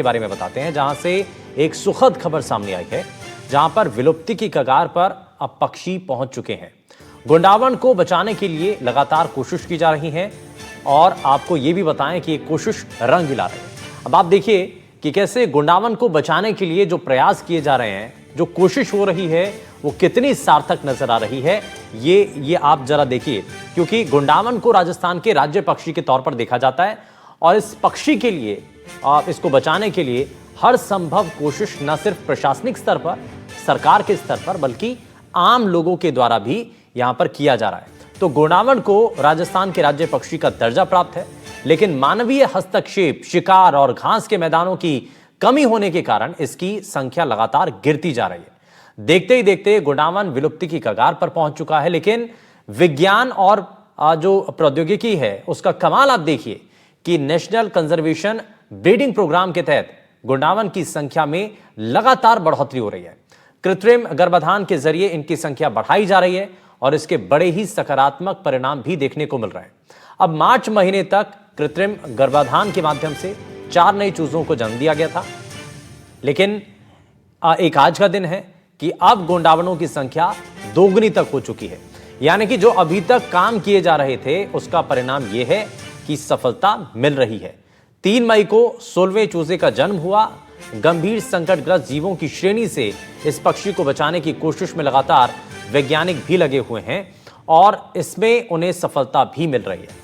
के बारे में बताते हैं, जहां से एक सुखद खबर सामने आई है, जहां पर विलुप्ति की कगार पर अब पक्षी पहुंच चुके हैं। गोंडावन को बचाने के लिए लगातार कोशिश की जा रही है और आपको यह भी बताएं कि ये कोशिश रंग ला रही है। अब आप देखिए कि कैसे गोंडावन को बचाने के लिए जो प्रयास किए जा रहे हैं, जो कोशिश हो रही है, वो कितनी सार्थक नजर आ रही है, ये आप जरा देखिए। क्योंकि गोंडावन को राजस्थान के राज्य पक्षी के तौर पर देखा जाता है और इस पक्षी के लिए, इसको बचाने के लिए हर संभव कोशिश न सिर्फ प्रशासनिक स्तर पर, सरकार के स्तर पर, बल्कि आम लोगों के द्वारा भी यहां पर किया जा रहा है। तो गोंडावन को राजस्थान के राज्य पक्षी का दर्जा प्राप्त है, लेकिन मानवीय हस्तक्षेप, शिकार और घास के मैदानों की कमी होने के कारण इसकी संख्या लगातार गिरती जा रही है। देखते ही देखते गोंडावन विलुप्ति की कगार पर पहुंच चुका है, लेकिन विज्ञान और जो प्रौद्योगिकी है उसका कमाल आप देखिए कि नेशनल कंजर्वेशन ब्रीडिंग प्रोग्राम के तहत गोंडावन की संख्या में लगातार बढ़ोतरी हो रही है। कृत्रिम गर्भाधान के जरिए इनकी संख्या बढ़ाई जा रही है और इसके बड़े ही सकारात्मक परिणाम भी देखने को मिल रहे हैं। अब मार्च महीने तक कृत्रिम गर्भाधान के माध्यम से 4 नई चूजों को जन्म दिया गया था, लेकिन एक आज का दिन है कि अब गोंडावनों की संख्या दोगुनी तक हो चुकी है। यानी कि जो अभी तक काम किए जा रहे थे उसका परिणाम यह है कि सफलता मिल रही है। 3 मई को 16वें चूजे का जन्म हुआ। गंभीर संकटग्रस्त जीवों की श्रेणी से इस पक्षी को बचाने की कोशिश में लगातार वैज्ञानिक भी लगे हुए हैं और इसमें उन्हें सफलता भी मिल रही है।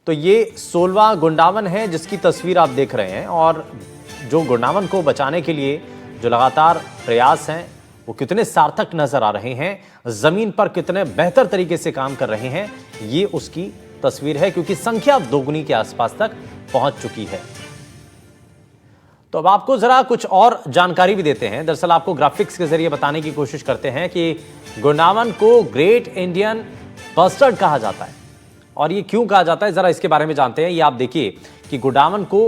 तो ये 16वां गोंडावन है जिसकी तस्वीर आप देख रहे हैं और जो गोंडावन को बचाने के लिए जो लगातार प्रयास हैं वो कितने सार्थक नजर आ रहे हैं, जमीन पर कितने बेहतर तरीके से काम कर रहे हैं, ये उसकी तस्वीर है, क्योंकि संख्या दोगुनी के आसपास तक पहुंच चुकी है। तो अब आपको जरा कुछ और जानकारी भी देते हैं। दरअसल आपको ग्राफिक्स के जरिए बताने की कोशिश करते हैं कि गोंडावन को ग्रेट इंडियन बस्टर्ड कहा जाता है और ये क्यों कहा जाता है, जरा इसके बारे में जानते हैं। ये आप देखिए कि गोंडावन को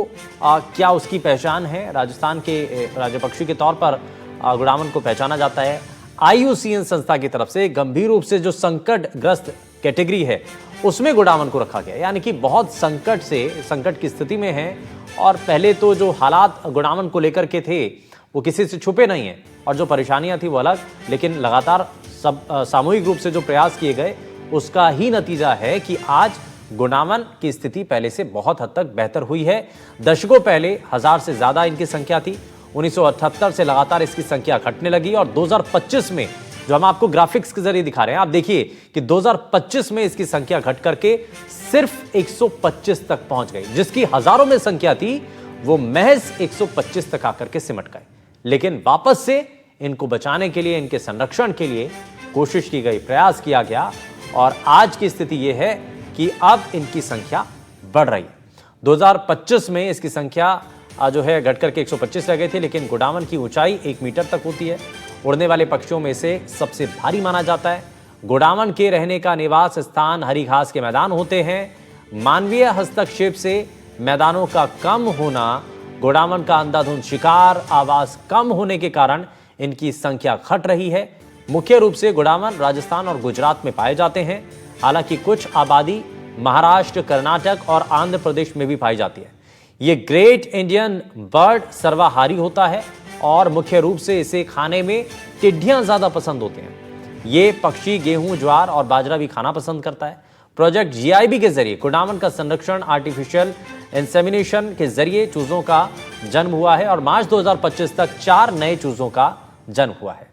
क्या उसकी पहचान है। राजस्थान के राज्य पक्षी के तौर पर गोंडावन को पहचाना जाता है। IUCN संस्था की तरफ से गंभीर रूप से जो संकटग्रस्त कैटेगरी है उसमें गोंडावन को रखा गया, यानी कि बहुत संकट की स्थिति में है। और पहले तो जो हालात गोंडावन को लेकर के थे वो किसी से छुपे नहीं है और जो परेशानियां थी वो अलग, लेकिन लगातार सामूहिक रूप से जो प्रयास किए गए उसका ही नतीजा है कि आज गोंडावन की स्थिति पहले से बहुत हद तक बेहतर हुई है। दशकों पहले 1000 से ज्यादा इनकी संख्या थी। 1978 से लगातार इसकी संख्या घटने लगी और 2025 में, जो हम आपको ग्राफिक्स के जरिए दिखा रहे हैं, आप देखिए कि 2025 में इसकी संख्या घट करके सिर्फ 125 तक पहुंच गई। जिसकी हजारों में संख्या थी वो महज 125 तक आकर के सिमट गए। लेकिन वापस से इनको बचाने के लिए, इनके संरक्षण के लिए कोशिश की गई, प्रयास किया गया और आज की स्थिति यह है कि अब इनकी संख्या बढ़ रही है। 2025 में इसकी संख्या जो है घट करके 125 रह गई थी, लेकिन गोंडावन की ऊंचाई 1 मीटर तक होती है। उड़ने वाले पक्षियों में से सबसे भारी माना जाता है। गोंडावन के रहने का निवास स्थान हरी घास के मैदान होते हैं। मानवीय हस्तक्षेप से मैदानों का कम होना, गोंडावन का अंधाधुंध शिकार, आवास कम होने के कारण इनकी संख्या घट रही है। मुख्य रूप से गोंडावन राजस्थान और गुजरात में पाए जाते हैं। हालांकि कुछ आबादी महाराष्ट्र, कर्नाटक और आंध्र प्रदेश में भी पाई जाती है। ये ग्रेट इंडियन बर्ड सर्वाहारी होता है और मुख्य रूप से इसे खाने में टिड्डियां ज्यादा पसंद होते हैं। ये पक्षी गेहूं, ज्वार और बाजरा भी खाना पसंद करता है। प्रोजेक्ट GIB के जरिए गोंडावन का संरक्षण आर्टिफिशियल इंसेमिनेशन के जरिए चूजों का जन्म हुआ है और मार्च 2025 तक 4 नए चूजों का जन्म हुआ है।